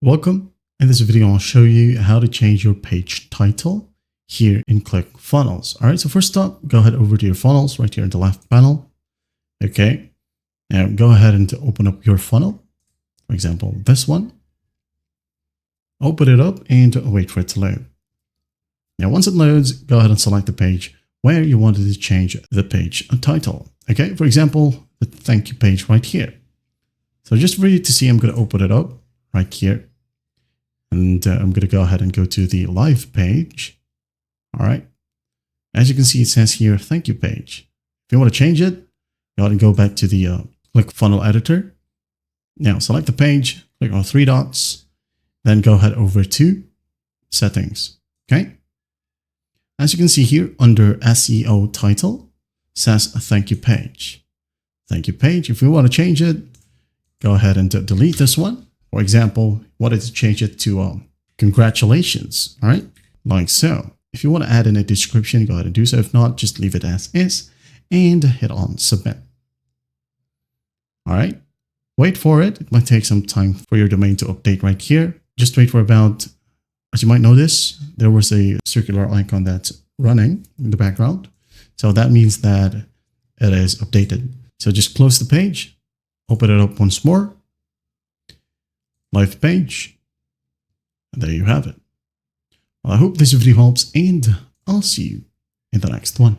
Welcome. In this video, I'll show you how to change your page title here in ClickFunnels. All right, so first up, go ahead over to your funnels right here in the left panel. Okay, now go ahead and open up your funnel. For example, this one. Open it up and wait for it to load. Now, once it loads, go ahead and select the page where you wanted to change the page title. Okay, for example, the thank you page right here. So just for you to see, I'm going to open it up right here. And I'm going to go ahead and go to the live page. All right. As you can see, it says here, thank you page. If you want to change it, go ahead and go back to the ClickFunnels editor. Now select the page, click on three dots, then go ahead over to settings. Okay. As you can see here under SEO title, says thank you page. Thank you page. If you want to change it, go ahead and delete this one. For example, wanted to change it to congratulations, all right? Like so. If you want to add in a description, go ahead and do so. If not, just leave it as is and hit on submit. All right, wait for it. It might take some time for your domain to update right here. Just wait for about, as you might notice, there was a circular icon that's running in the background. So that means that it is updated. So just close the page, open it up once more. Live page. And there you have it. Well, I hope this video helps and I'll see you in the next one.